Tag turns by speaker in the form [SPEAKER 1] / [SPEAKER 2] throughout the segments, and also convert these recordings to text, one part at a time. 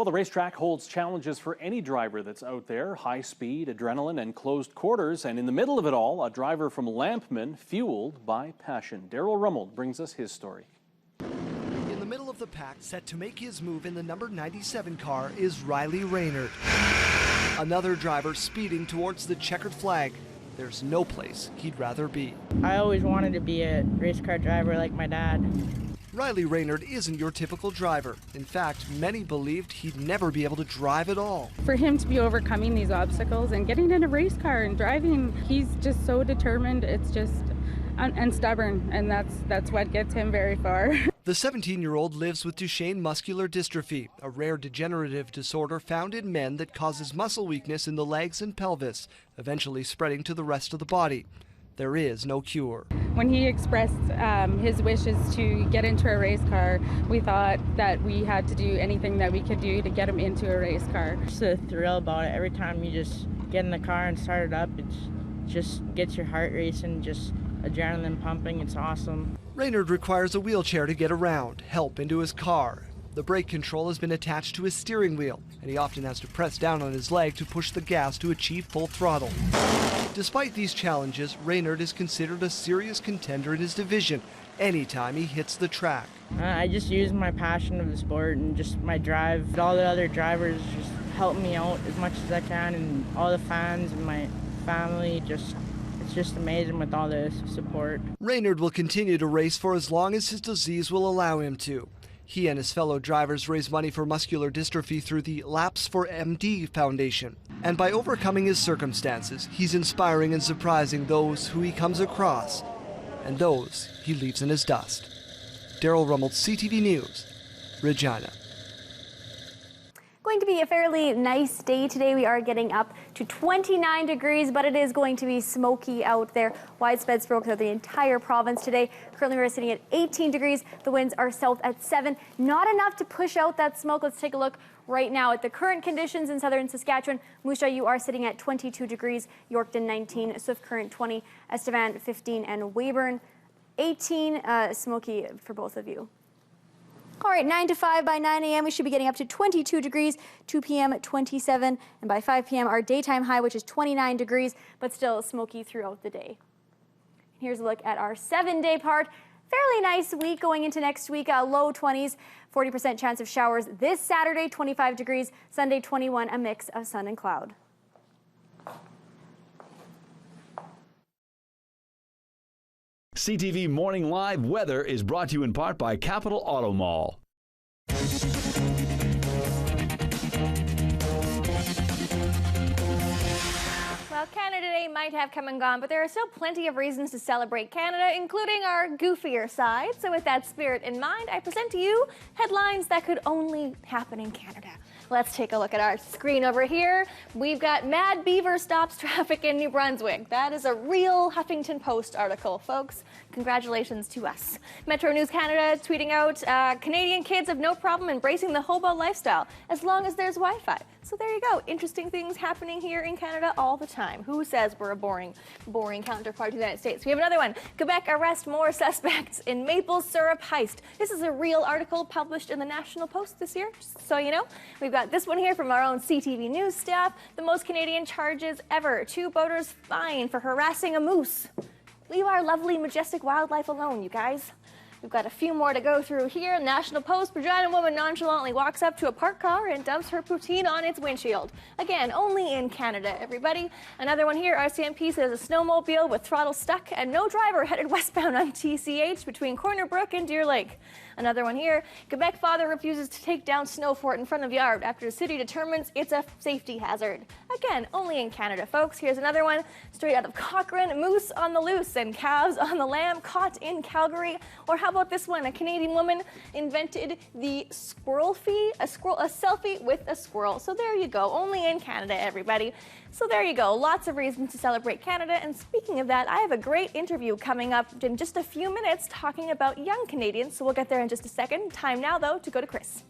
[SPEAKER 1] Well, the racetrack holds challenges for any driver that's out there. High speed, adrenaline, and closed quarters. And in the middle of it all, a driver from Lampman fueled by passion. Daryl Rummold brings us his story.
[SPEAKER 2] In the middle of the pack, set to make his move in the number 97 car, is Riley Raynard. Another driver speeding towards the checkered flag. There's no place he'd rather be.
[SPEAKER 3] I always wanted to be a race car driver like my dad.
[SPEAKER 2] Riley Raynard isn't your typical driver. In fact, many believed he'd never be able to drive at all.
[SPEAKER 4] For him to be overcoming these obstacles and getting in a race car and driving, he's just so determined. It's just and stubborn, and that's what gets him very far.
[SPEAKER 2] The 17-year-old lives with Duchenne muscular dystrophy, a rare degenerative disorder found in men that causes muscle weakness in the legs and pelvis, eventually spreading to the rest of the body. There is no cure.
[SPEAKER 4] When he expressed his wishes to get into a race car, we thought that we had to do anything that we could do to get him into a race car.
[SPEAKER 3] Just a thrill about it. Every time you just get in the car and start it up, it just gets your heart racing, just adrenaline pumping. It's awesome.
[SPEAKER 2] Raynard requires a wheelchair to get around, help into his car. The brake control has been attached to his steering wheel, and he often has to press down on his leg to push the gas to achieve full throttle. Despite these challenges, Raynard is considered a serious contender in his division anytime he hits the track.
[SPEAKER 3] I just use my passion of the sport and just my drive. All the other drivers just help me out as much as I can, and all the fans and my family it's just amazing with all this support.
[SPEAKER 2] Raynard will continue to race for as long as his disease will allow him to. He and his fellow drivers raise money for muscular dystrophy through the f4m Foundation. And by overcoming his circumstances, he's inspiring and surprising those who he comes across and those he leaves in his dust. Daryl Rummold, CTV News, Regina.
[SPEAKER 5] Going to be a fairly nice day today. We are getting up to 29 degrees, but it is going to be smoky out there. Widespread smoke throughout the entire province today. Currently we're sitting at 18 degrees. The winds are south at 7. Not enough to push out that smoke. Let's take a look right now at the current conditions in southern Saskatchewan. Moose Jaw, you are sitting at 22 degrees. Yorkton 19, Swift Current 20, Estevan 15, and Weyburn 18. Smoky for both of you. All right, 9 to 5 by 9 a.m. we should be getting up to 22 degrees, 2 p.m. at 27, and by 5 p.m. our daytime high, which is 29 degrees, but still smoky throughout the day. Here's a look at our 7-day part. Fairly nice week going into next week, low 20s, 40% chance of showers this Saturday, 25 degrees, Sunday 21, a mix of sun and cloud.
[SPEAKER 6] CTV Morning Live weather is brought to you in part by Capital Auto Mall.
[SPEAKER 7] Well, Canada Day might have come and gone, but there are still plenty of reasons to celebrate Canada, including our goofier side. So with that spirit in mind, I present to you headlines that could only happen in Canada. Let's take a look at our screen over here. We've got Mad Beaver stops traffic in New Brunswick. That is a real Huffington Post article, folks. Congratulations to us. Metro News Canada tweeting out, Canadian kids have no problem embracing the hobo lifestyle as long as there's Wi-Fi. So there you go. Interesting things happening here in Canada all the time. Who says we're a boring counterpart to the United States? We have another one. Quebec arrests more suspects in maple syrup heist. This is a real article published in the National Post this year, just so you know. We've got this one here from our own CTV News staff. The most Canadian charges ever. 2 boaters fined for harassing a moose. Leave our lovely, majestic wildlife alone, you guys. We've got a few more to go through here. National Post, Regina woman nonchalantly walks up to a parked car and dumps her poutine on its windshield. Again, only in Canada, everybody. Another one here, RCMP says a snowmobile with throttle stuck and no driver headed westbound on TCH between Corner Brook and Deer Lake. Another one here, Quebec father refuses to take down snow fort in front of yard after the city determines it's a safety hazard. Again, only in Canada, folks. Here's another one, straight out of Cochrane, moose on the loose and calves on the lam caught in Calgary. Or how about this one, a Canadian woman invented the squirrel fee, a selfie with a squirrel. So there you go, only in Canada, everybody. So there you go, lots of reasons to celebrate Canada. And speaking of that, I have a great interview coming up in just a few minutes talking about young Canadians. So we'll get there in just a second. Time now, though, to go to Chris.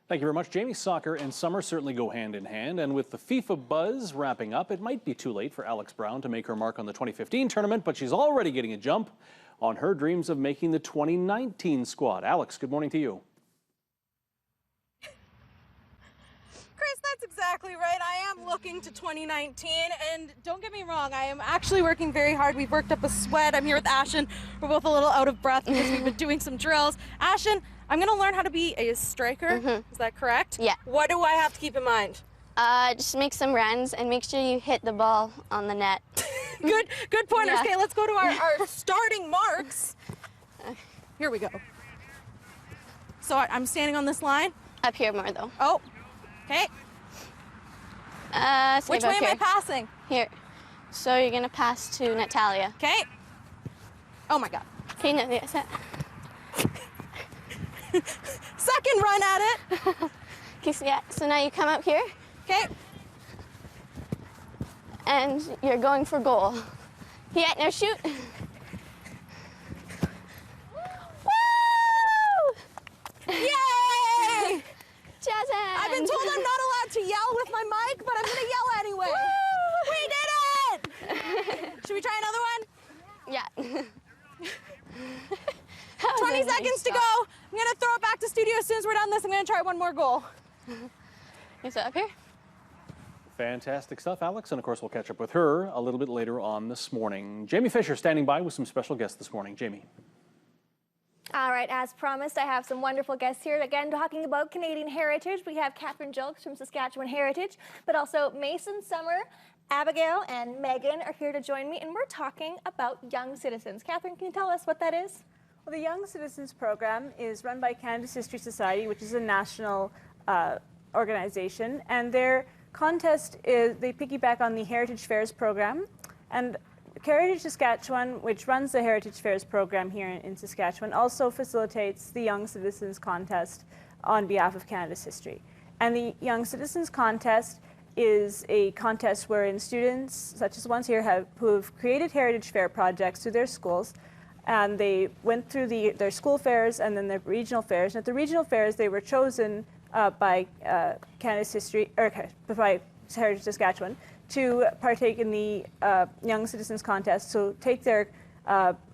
[SPEAKER 1] Thank you very much, Jamie. Soccer and summer certainly go hand in hand, and with the FIFA buzz wrapping up, it might be too late for Alex Brown to make her mark on the 2015 tournament, but she's already getting a jump on her dreams of making the 2019 squad. Alex, good morning to you.
[SPEAKER 8] Chris, that's exactly right. I am looking to 2019, and don't get me wrong, I am actually working very hard. We've worked up a sweat. I'm here with Ashton. We're both a little out of breath because we've been doing some drills. Ashton, I'm going to learn how to be a striker. Is that correct?
[SPEAKER 9] Yeah.
[SPEAKER 8] What do I have to keep in mind?
[SPEAKER 9] Just make some runs and make sure you hit the ball on the net.
[SPEAKER 8] Good pointers.
[SPEAKER 9] Yeah.
[SPEAKER 8] Okay, let's go to our starting marks. Here we go. So I'm standing on this line.
[SPEAKER 9] Up here more, though.
[SPEAKER 8] Oh, okay. Which way am I passing?
[SPEAKER 9] Here. So you're going to pass to Natalia.
[SPEAKER 8] Okay. Oh, my God.
[SPEAKER 9] Okay, no, yes.
[SPEAKER 8] Second run at it.
[SPEAKER 9] Okay, so, yeah, so now you come up here.
[SPEAKER 8] Okay.
[SPEAKER 9] And you're going for goal. Yeah, now shoot. Woo!
[SPEAKER 8] Yay!
[SPEAKER 9] Jasmine!
[SPEAKER 8] I've been told I'm not allowed to yell with my mic, but I'm going to yell anyway.
[SPEAKER 9] Woo!
[SPEAKER 8] We did it! Should we try another one?
[SPEAKER 9] Yeah.
[SPEAKER 8] 20 seconds to go. I'm going to throw it back to studio as soon as we're done this. I'm going to try one more goal.
[SPEAKER 9] Is it up here?
[SPEAKER 1] Fantastic stuff, Alex. And of course, we'll catch up with her a little bit later on this morning. Jamie Fisher standing by with some special guests this morning. Jamie.
[SPEAKER 7] All right, as promised, I have some wonderful guests here. Again, talking about Canadian heritage. We have Catherine Jolks from Saskatchewan Heritage, but also Mason, Summer, Abigail, and Megan are here to join me, and we're talking about young citizens. Catherine, can you tell us what that is?
[SPEAKER 10] Well, the Young Citizens Program is run by Canada's History Society, which is a national organization, and their contest is, they piggyback on the Heritage Fairs program, and Heritage Saskatchewan, which runs the Heritage Fairs program here in Saskatchewan, also facilitates the Young Citizens Contest on behalf of Canada's history. And the Young Citizens Contest is a contest wherein students, such as ones here, who have created Heritage Fair projects through their schools, and they went through their school fairs and then their regional fairs. And at the regional fairs, they were chosen by Canada's history, or by Heritage Saskatchewan, to partake in the Young Citizens Contest. So take their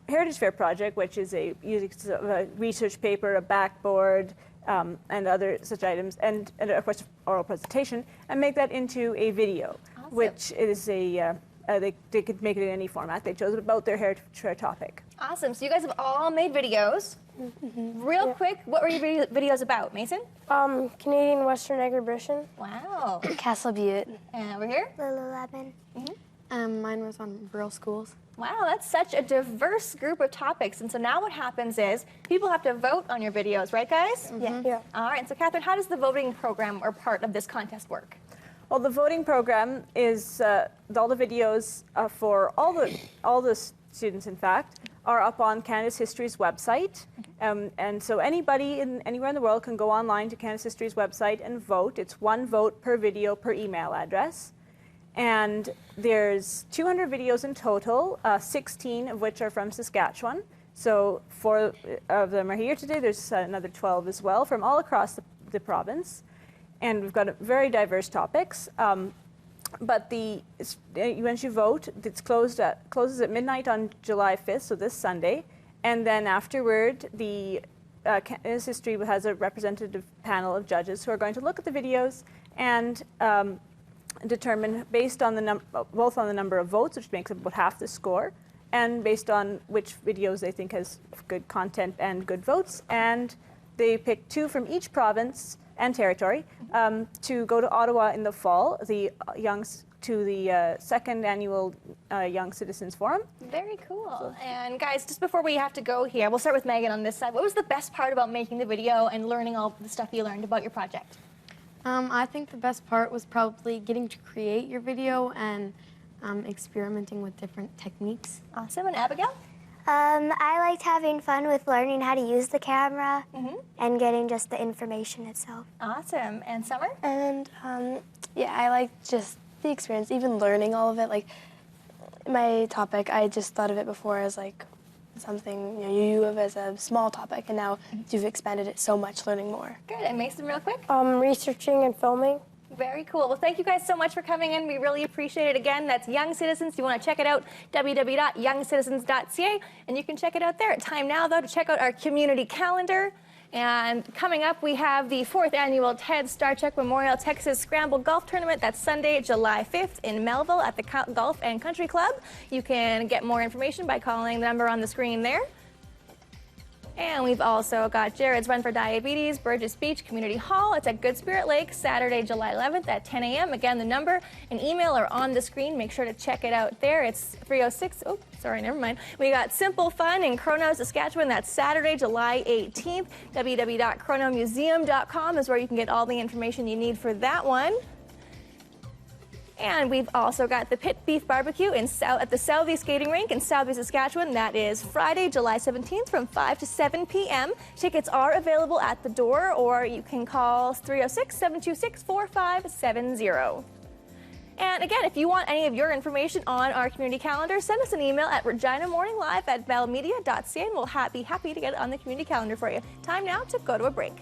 [SPEAKER 10] Heritage Fair project, which is using a research paper, a backboard, and other such items, and of course oral presentation, and make that into a video, which is they could make it in any format they chose about their heritage fair topic.
[SPEAKER 7] Awesome. So you guys have all made videos. Real quick, what were your videos about, Mason?
[SPEAKER 11] Canadian Western Exhibition.
[SPEAKER 7] Wow.
[SPEAKER 9] Castle Butte.
[SPEAKER 7] And over here?
[SPEAKER 11] Lululemon.
[SPEAKER 9] Mine was on rural schools.
[SPEAKER 7] Wow, that's such a diverse group of topics. And so now what happens is people have to vote on your videos, right, guys?
[SPEAKER 11] Yeah.
[SPEAKER 7] All right. And so, Catherine, how does the voting program or part of this contest work?
[SPEAKER 10] Well, the voting program is all the videos for all the students, in fact, are up on Canada's History's website. And so anybody anywhere in the world can go online to Canada's History's website and vote. It's one vote per video per email address. And there's 200 videos in total, 16 of which are from Saskatchewan. So 4 of them are here today. There's another 12 as well from all across the province. And we've got very diverse topics. But once you vote, it closes at midnight on July 5th, so this Sunday. And then afterward, the Canada's History has a representative panel of judges who are going to look at the videos and determine, based on both on the number of votes, which makes up about half the score, and based on which videos they think has good content and good votes. And they pick 2 from each province and territory to go to Ottawa in the fall, to the second annual Young Citizens Forum.
[SPEAKER 7] Very cool. And guys, just before we have to go here, we'll start with Megan on this side. What was the best part about making the video and learning all the stuff you learned about your project?
[SPEAKER 12] I think the best part was probably getting to create your video and experimenting with different techniques.
[SPEAKER 7] Awesome. And Abigail?
[SPEAKER 11] I liked having fun with learning how to use the camera and getting just the information itself.
[SPEAKER 7] Awesome. And Summer?
[SPEAKER 13] And yeah, I liked just the experience, even learning all of it. Like my topic, I just thought of it before as like something you have as a small topic, and now you've expanded it so much, learning more.
[SPEAKER 7] Good. And Mason, real quick?
[SPEAKER 11] Researching and filming.
[SPEAKER 7] Very cool. Well, thank you guys so much for coming in. We really appreciate it. Again, that's Young Citizens. If you want to check it out, www.youngcitizens.ca, and you can check it out there. Time now, though, to check out our community calendar. And coming up, we have the 4th annual Ted Starchuk Memorial Texas Scramble Golf Tournament. That's Sunday, July 5th in Melville at the Golf and Country Club. You can get more information by calling the number on the screen there. And we've also got Jared's Run for Diabetes, Burgess Beach Community Hall. It's at Good Spirit Lake, Saturday, July 11th at 10 a.m. Again, the number and email are on the screen. Make sure to check it out there. It's 306. Oh, sorry, never mind. We got Simple Fun in Crono, Saskatchewan. That's Saturday, July 18th. www.cronomuseum.com is where you can get all the information you need for that one. And we've also got the Pit Beef Barbecue at the Southie Skating Rink in Southie, Saskatchewan. That is Friday, July 17th from 5 to 7 p.m. Tickets are available at the door, or you can call 306-726-4570. And again, if you want any of your information on our community calendar, send us an email at reginamorninglive@bellmedia.ca, and we'll be happy to get it on the community calendar for you. Time now to go to a break.